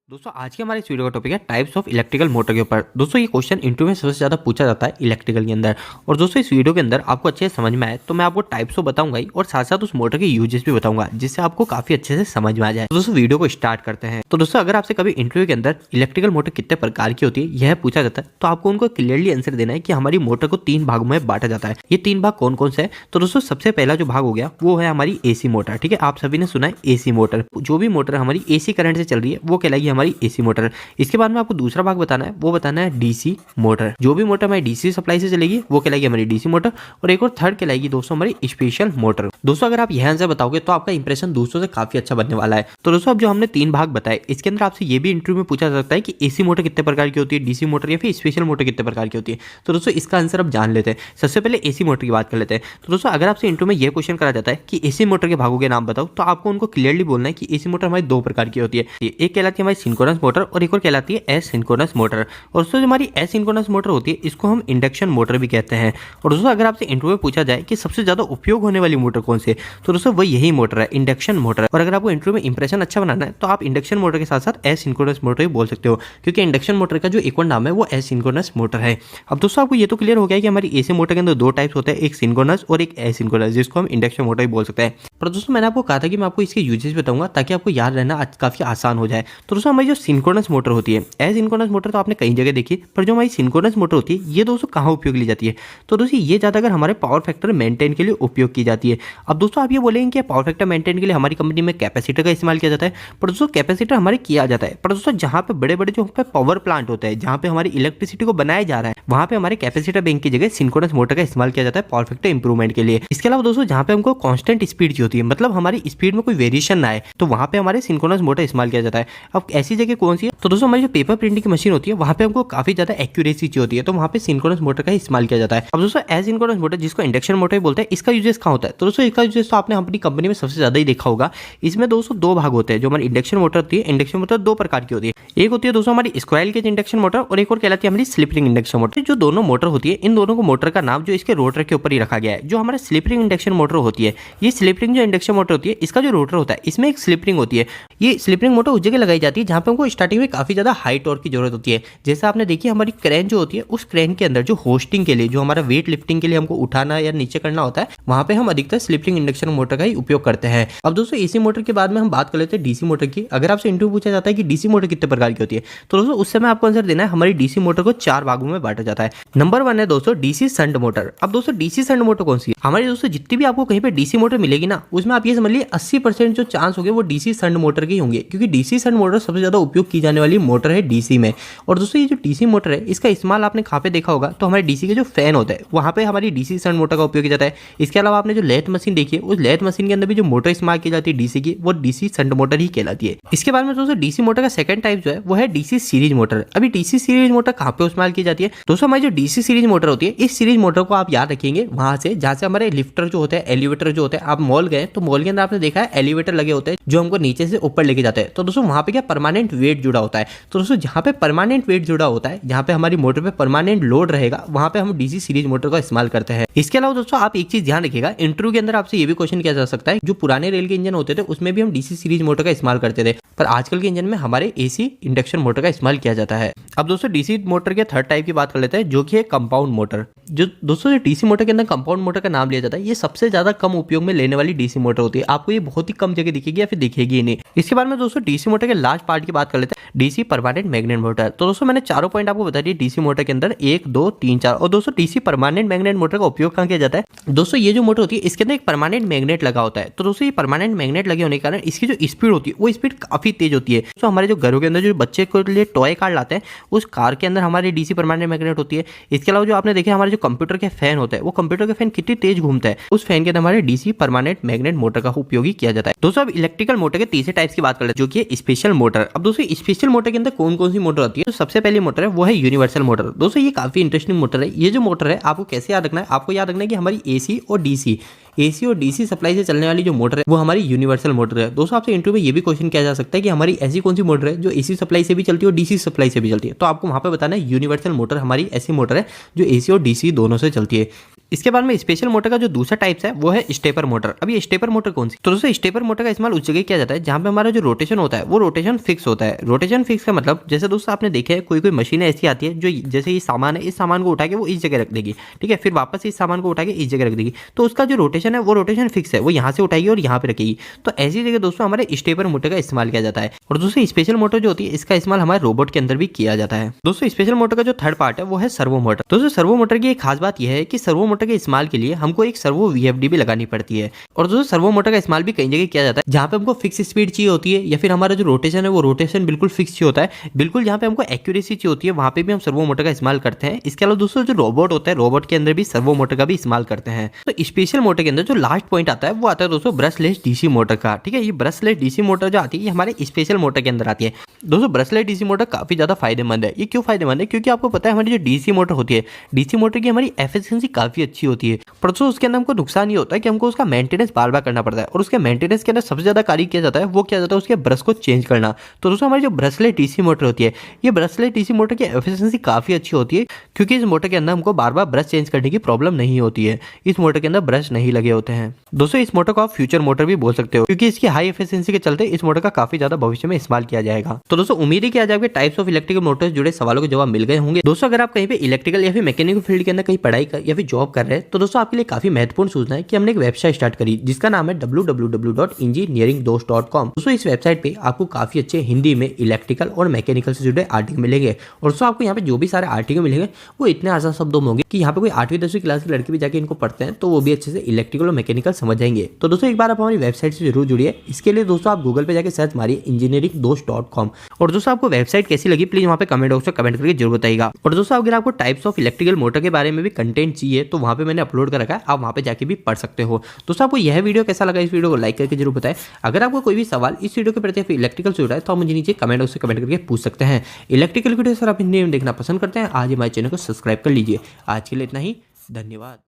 दोस्तों आज के हमारे इस वीडियो का टॉपिक है टाइप्स ऑफ इलेक्ट्रिकल मोटर के ऊपर। दोस्तों ये क्वेश्चन इंटरव्यू में सबसे ज़्यादा पूछा जाता है इलेक्ट्रिकल के अंदर। और दोस्तों इस वीडियो के अंदर आपको अच्छे से समझ में आए तो मैं आपको टाइप्स तो बताऊंगा ही और साथ साथ उस मोटर के यूजेस भी बताऊंगा जिससे आपको काफी अच्छे से समझ में आ जाए। तो दोस्तों वीडियो को स्टार्ट करते हैं। तो दोस्तों अगर आपसे कभी इंटरव्यू के अंदर इलेक्ट्रिकल मोटर कितने प्रकार की होती है यह पूछा जाता है तो आपको उनको क्लियरली आंसर देना है कि हमारी मोटर को 3 भागों में बांटा जाता है। ये 3 भाग कौन कौन से है? तो दोस्तों सबसे पहला जो भाग हो गया वो है हमारी एसी मोटर। ठीक है, आप सभी ने सुना है एसी मोटर। जो भी मोटर हमारी एसी करंट से चल रही है वो कहलाएगी हमारी एसी मोटर। इसके बाद में आपको दूसरा भाग बताना है, वो बताना है डीसी मोटर। जो भी मोटर हमारी डीसी सप्लाई से चलेगी वो कहलाएगी हमारी डीसी मोटर। और एक और थर्ड कहलाएगी दोस्तों हमारी स्पेशल मोटर। दोस्तों अगर आप यह आंसर बताओगे तो आपका इंप्रेशन दूसरों से काफी अच्छा बनने वाला है। तो दोस्तों अब जो हमने 3 भाग बताए इसके अंदर आपसे ये भी इंटरव्यू में पूछा जा सकता है कि एसी मोटर कितने प्रकार की होती है, डीसी मोटर या फिर स्पेशल मोटर कितने प्रकार की होती है। तो दोस्तों इसका आंसर अब जान लेते हैं। सबसे पहले एसी मोटर की बात कर लेते हैं। तो दोस्तों अगर आपसे इंटरव्यू में यह क्वेश्चन करा जाता है कि एसी मोटर के भागों के नाम बताओ तो आपको उनको क्लियरली बोलना है कि एसी मोटर हमारी 2 प्रकार की होती है। एक कहलाती है हमारी सिंक्रोनस मोटर और एक और कहलाती है एसिंक्रोनस मोटर। और दोस्तों जो हमारी एसिंक्रोनस मोटर होती है इसको हम इंडक्शन मोटर भी कहते हैं। और दोस्तों अगर आपसे इंटरव्यू में पूछा जाए कि सबसे ज्यादा उपयोग होने वाली मोटर कौन सी है तो दोस्तों वो यही मोटर है, इंडक्शन मोटर। और अगर आपको इंटरव्यू में इंप्रेशन अच्छा बनाना है तो आप इंडक्शन मोटर के साथ साथ एसिंक्रोनस मोटर भी बोल सकते हो, क्योंकि इंडक्शन मोटर का जो एक और नाम है वो एसिंक्रोनस मोटर है। अब दोस्तों आपको ये तो क्लियर हो गया कि हमारी एसी मोटर के अंदर 2 टाइप्स होते हैं, एक सिंक्रोनस और एक एसिंक्रोनस, जिसको हम इंडक्शन मोटर भी बोल सकते हैं। पर दोस्तों मैंने आपको कहा था कि मैं आपको इसके यूजेस बताऊंगा ताकि आपको याद रहना काफी आसान हो जाए। तो दोस्तों हमारी जो सिंक्रोनस मोटर होती है, एसिंक्रोनस मोटर तो आपने कई जगह देखी, पर जो हमारी सिंक्रोनस मोटर होती है ये दोस्तों कहाँ उपयोग ली जाती है? तो दोस्तों ये ज्यादातर हमारे पावर फैक्टर मेंटेन के लिए उपयोग की जाती है। अब दोस्तों आप ये बोलेंगे कि पावर फैक्टर मेंटेन के लिए हमारी कंपनी में कैपेसिटर का इस्तेमाल किया जाता है, पर दोस्तों कैपेसिटर हमारे किया जाता है, पर दोस्तों जहाँ पे बड़े बड़े जो पावर प्लांट होते हैं, जहाँ पे हमारी इलेक्ट्रिसिटी को बनाया जा रहा है, वहाँ पे हमारे कैपेसिटर बैंक की जगह सिंक्रोनस मोटर का इस्तेमाल किया जाता है पावर फैक्टर इंप्रूवमेंट के लिए। इसके अलावा दोस्तों जहाँ पे हमको कांस्टेंट स्पीड चाहिए होती है, मतलब हमारी स्पीड में कोई वेरिएशन ना आए, तो वहाँ पे हमारे सिंक्रोनस मोटर इस्तेमाल किया जाता है। अब ऐसी जगह कौन सी है? तो दोस्तों हमारी जो पेपर प्रिंटिंग की मशीन होती है वहाँ पे हमको काफी ज्यादा एक्यूरेसी चाहिए होती है, तो वहाँ पे सिंक्रोनस मोटर का इस्तेमाल किया जाता है। अब दोस्तों एसिंक्रोनस मोटर जिसको इंडक्शन मोटर बोलते हैं, इसका यूजेस कहाँ होता है? तो दोस्तों इसका यूजेस तो आपने अपनी कंपनी में सबसे ज्यादा ही देखा होगा। इसमें दोस्तों 2 भाग होते हैं। जो हमारी इंडक्शन मोटर होती है, इंडक्शन मोटर 2 प्रकार की होती है। एक होती है दोस्तों हमारी स्क्वायरल केज इंडक्शन मोटर और एक और कहलाती है हमारी स्लिप रिंग इंडक्शन मोटर। जो दोनों मोटर होती है इन दोनों को मोटर का नाम जो इसके रोटर के ऊपर ही रखा गया है। जो हमारा स्लिप रिंग इंडक्शन मोटर होती है, ये स्लिप रिंग जो इंडक्शन मोटर होती है इसका जो रोटर होता है इसमें एक स्लिप रिंग होती है। ये स्लिप रिंग मोटर उस जगह लगाई जाती है जहाँ पे हमको स्टार्टिंग में काफी ज्यादा हाई टॉर्क की जरूरत होती है। जैसे आपने देखी हमारी क्रेन जो होती है, उस क्रेन के अंदर जो होस्टिंग के लिए, जो हमारा वेट लिफ्टिंग के लिए हमको उठाना या नीचे करना होता है, वहां पे हम अधिकतर स्लिप रिंग इंडक्शन मोटर का ही उपयोग करते हैं। अब दोस्तों एसी मोटर के बाद में हम बात कर लेते हैं डीसी मोटर की। अगर आपसे इंटरव्यू पूछा जाता है कि डीसी मोटर कितने प्रकार की होती है तो दोस्तों उस समय आपको आंसर देना है हमारी डीसी मोटर को 4 भागों में बांटा जाता है। नंबर 1 है दोस्तों डीसी शंट मोटर। अब दोस्तों डीसी शंट मोटर कौन सी है? हमारी दोस्तों जितनी भी आपको कहीं पे डीसी मोटर मिलेगी ना, उसमें आप ये समझ लीजिए 80% जो चांस होंगे वो डीसी शंट मोटर के ही होंगे, क्योंकि डीसी शंट मोटर सबसे ज्यादा उपयोग की जाने वाली मोटर है डीसी में। और दोस्तों ये जो डीसी मोटर है इसका इस्तेमाल आपने कहाँ पे देखा होगा? तो हमारे डीसी के जो फैन होता है वहां पे हमारी डीसी शंट मोटर का उपयोग किया जाता है। इसके अलावा आपने जो लेथ मशीन देखी है, उस लेथ मशीन के अंदर भी जो मोटर इस्तेमाल की जाती है डीसी की, वो डीसी शंट मोटर ही कहलाती है। इसके बाद में दोस्तों डीसी मोटर का सेकंड टाइप जो है वो है डीसी सीरीज मोटर। अभी डीसी सीरीज मोटर कहाँ पे इस्तेमाल की जाती है? दोस्तों हमारी जो डीसी सीरीज मोटर होती है, इस सीरीज मोटर को आप याद रखेंगे वहां से जहां से हमारे लिफ्टर जो होते हैं, एलिवेटर जो होते हैं, आप मॉल गए तो मॉल के अंदर आपने देखा है एलिवेटर लगे होते हैं जो हमको नीचे से ऊपर लेके जाते हैं। तो दोस्तों वहां पे क्या परमानेंट वेट जुड़ा होता है। तो दोस्तों जहां पे परमानेंट वेट जुड़ा होता है, जहां पे हमारी मोटर पे परमानेंट लोड रहेगा, वहां पे हम डीसी सीरीज मोटर का इस्तेमाल करते हैं। इसके अलावा दोस्तों आप एक चीज ध्यान रखिएगा, इंटरव्यू के अंदर आपसे ये भी क्वेश्चन किया जा सकता है, जो पुराने रेल के इंजन होते थे उसमें भी हम डीसी सीरीज मोटर का इस्तेमाल करते थे, पर आजकल के इंजन में हमारे एसी इंडक्शन मोटर का इस्तेमाल किया जाता है। अब दोस्तों डीसी मोटर के थर्ड टाइप की बात कर लेते हैं, जो कि है कंपाउंड मोटर। जो दोस्तों जो डीसी मोटर के अंदर कंपाउंड मोटर का नाम लिया जाता है, ये सबसे ज्यादा कम उपयोग में लेने वाली डीसी मोटर होती है। आपको ये बहुत ही कम जगह दिखेगी या फिर दिखेगी ही नहीं। इसके बाद में दोस्तों डीसी मोटर के लास्ट पार्ट की बात कर लेते हैं, डीसी परमानेंट मैग्नेट मोटर। तो दोस्तों मैंने चारों पॉइंट आपको बता दिए डीसी मोटर के अंदर, 1 2 3 4। और दोस्तों डीसी परमानेंट मैग्नेट मोटर का उपयोग कहाँ किया जाता है? दोस्तों ये जो मोटर होती है इसके अंदर एक परमानेंट मैग्नेट लगा होता है। तो दोस्तों ये परमानेंट मैग्नेट लगे होने के कारण इसकी जो स्पीड होती है वो स्पीड काफी तेज होती है। तो हमारे जो घरों के अंदर जो बच्चे के लिए टॉय कार लाते हैं, उस कार के अंदर हमारी डीसी परमानेंट मैग्नेट होती है। इसके अलावा जो आपने देखे हमारे जो कंप्यूटर के फैन होता है, वो कंप्यूटर के फैन कितनी तेज घूमता है, उस फैन के अंदर हमारे डीसी परमानेंट मैग्नेट मोटर का उपयोग किया जाता है। दोस्तों अब इलेक्ट्रिकल मोटर के तीसरे टाइप्स की बात कर लेते हैं, जो कि स्पेशल मोटर। अब दोस्तों स्पेशल मोटर के अंदर कौन कौन सी मोटर होती है? तो सबसे पहली मोटर है वो है यूनिवर्सल मोटर। दोस्तों ये काफी इंटरेस्टिंग मोटर है। ये जो मोटर है आपको कैसे याद रखना है? आपको याद रखना है कि हमारी एसी और डीसी एसी और डीसी सप्लाई से चलने वाली जो मोटर है वो हमारी यूनिवर्सल मोटर है। दोस्तों आपसे इंटरव्यू में ये भी क्वेश्चन किया जा सकता है कि हमारी ऐसी कौन सी मोटर है जो एसी सप्लाई से भी चलती है और डीसी सप्लाई से भी चलती है, तो आपको वहां पे बताना है यूनिवर्सल मोटर हमारी ऐसी मोटर है जो एसी और डीसी दोनों से चलती है। इसके बाद में स्पेशल मोटर का जो दूसरा टाइप्स है वो है स्टेपर मोटर। अब ये स्टेपर मोटर कौन सी, तो दोस्तों स्टेपर मोटर का इस्तेमाल उस जगह किया जाता है जहां पे हमारा जो रोटेशन होता है वो रोटेशन फिक्स होता है। रोटेशन फिक्स का मतलब जैसे दोस्तों आपने देखा है कोई मशीनें ऐसी आती है जो जैसे ये सामान है, इस सामान को उठा के वो इस जगह रख देगी, ठीक है, फिर वापस इस सामान को उठा के इस जगह रख देगी, तो उसका जो रोटेशन है वो रोटेशन फिक्स है, वो यहाँ से उठाएगी और यहाँ पे रखेगी। तो ऐसी जगह दोस्तों हमारे स्टेपर मोटर का इस्तेमाल किया जाता है। और दोस्तों स्पेशल मोटर जो होती है इसका इस्तेमाल हमारे रोबोट के अंदर भी किया जाता है। दोस्तों स्पेशल मोटर का जो थर्ड पार्ट है वो है सर्वो मोटर। दोस्तों सर्वो मोटर की एक खास बात यह है कि सर्वो मोटर के इस्तेमाल के लिए हमको एक सर्वो वीएफडी भी लगानी पड़ती है। और दोस्तों सर्वो मोटर का इस्तेमाल भी कई जगह किया जाता है जहां पे हमको फिक्स स्पीड चाहिए होती है या फिर हमारा जो रोटेशन है वो रोटेशन बिल्कुल फिक्स चाहिए होता है, बिल्कुल जहां पे हमको एक्यूरेसी चाहिए होती है वहां पे भी हम सर्वो मोटर का इस्तेमाल करते हैं। इसके अलावा दोस्तों जो रोबोट होता है रोबोट के अंदर भी सर्वो मोटर का भी इस्तेमाल करते हैं। तो स्पेशल मोटर के अंदर जो लास्ट पॉइंट आता है वो आता है दोस्तों ब्रशलेस डीसी मोटर का, ठीक है। ये ब्रशलेस डीसी मोटर जो आती है ये हमारे स्पेशल मोटर के अंदर आती है। दोस्तों ब्रशलेस डीसी मोटर काफी ज्यादा फायदेमंद है। ये क्यों फायदेमंद है, क्योंकि आपको पता है हमारी जो डीसी मोटर होती है, डीसी मोटर की हमारी एफिशिएंसी काफी अच्छी होती है, पर दोस्तों उसके अंदर हमको नुकसान ये होता है कि हमको उसका मेंटेनेंस बार बार करना पड़ता है। और उसके मेंटेनेंस के अंदर सबसे ज्यादा कार्य किया जाता है वो किया जाता है उसके ब्रश को चेंज करना। तो दोस्तों हमारी जो ब्रशलेस डीसी मोटर होती है ये ब्रशलेस डीसी मोटर की एफिशिएंसी काफी अच्छी होती है, क्योंकि इस मोटर के अंदर हमको बार बार ब्रश चेंज करने की प्रॉब्लम नहीं होती है। इस मोटर के अंदर ब्रश नहीं लगे होते हैं। दोस्तों इस मोटर को आप फ्यूचर मोटर भी बोल सकते हो, क्योंकि इसकी हाई एफिशिएंसी के चलते इस मोटर का काफी ज्यादा भविष्य में इस्तेमाल किया जाएगा। तो दोस्तों उम्मीद है कि आज आपके टाइप्स ऑफ इलेक्ट्रिकल मोटर्स जुड़े सवालों के जवाब मिल गए होंगे। दोस्तों अगर आप कहीं पे इलेक्ट्रिकल या फिर मैकेनिकल फील्ड के अंदर कहीं पढ़ाई कर या फिर जॉब कर रहे हैं तो दोस्तों आपके लिए काफी महत्वपूर्ण सूचना है कि हमने एक वेबसाइट स्टार्ट करी जिसका नाम है www.engineeringdost.com। दोस्तों इस वेबसाइट पे आपको काफी अच्छे हिंदी में इलेक्ट्रिकल और मैकेनिकल से जुड़े आर्टिकल मिलेंगे। और दोस्तों आपको यहाँ पे जो भी सारे आर्टिकल मिलेंगे वो इतने आसान शब्दों में होंगे कि यहाँ पे कोई 8वीं 10वीं क्लास के लड़के भी जाके इनको पढ़ते हैं तो वो भी अच्छे से इलेक्ट्रिकल और मैकेनिकल समझ जाएंगे। तो दोस्तों एक बार आप हमारी वेबसाइट से जरूर जुड़िए। इसके लिए दोस्तों आप गूगल पे जाके सर्च मारिए engineeringdost.com। और दोस्तों आपको वेबसाइट कैसी लगी प्लीज वहाँ पे कमेंट बॉक्स में कमेंट करके जरूर बताइएगा। और दोस्तों अगर आपको टाइप्स ऑफ इलेक्ट्रिकल मोटर के बारे में भी कंटेंट चाहिए तो वहाँ पे मैंने अपलोड कर रखा है, आप वहाँ पे जाके भी पढ़ सकते हो। दोस्तों आपको यह वीडियो कैसा लगा इस वीडियो को लाइक करके जरूर बताएं। अगर आपको कोई भी सवाल इस वीडियो के प्रति इलेक्ट्रिकल से जुड़ा है तो आप मुझे नीचे कमेंट बॉक्स में कमेंट करके पूछ सकते हैं। इलेक्ट्रिकल वीडियो सर आप हिंदी में देखना पसंद करते हैं आज हमारे चैनल को सब्सक्राइब कर लीजिए। आज के लिए इतना ही, धन्यवाद।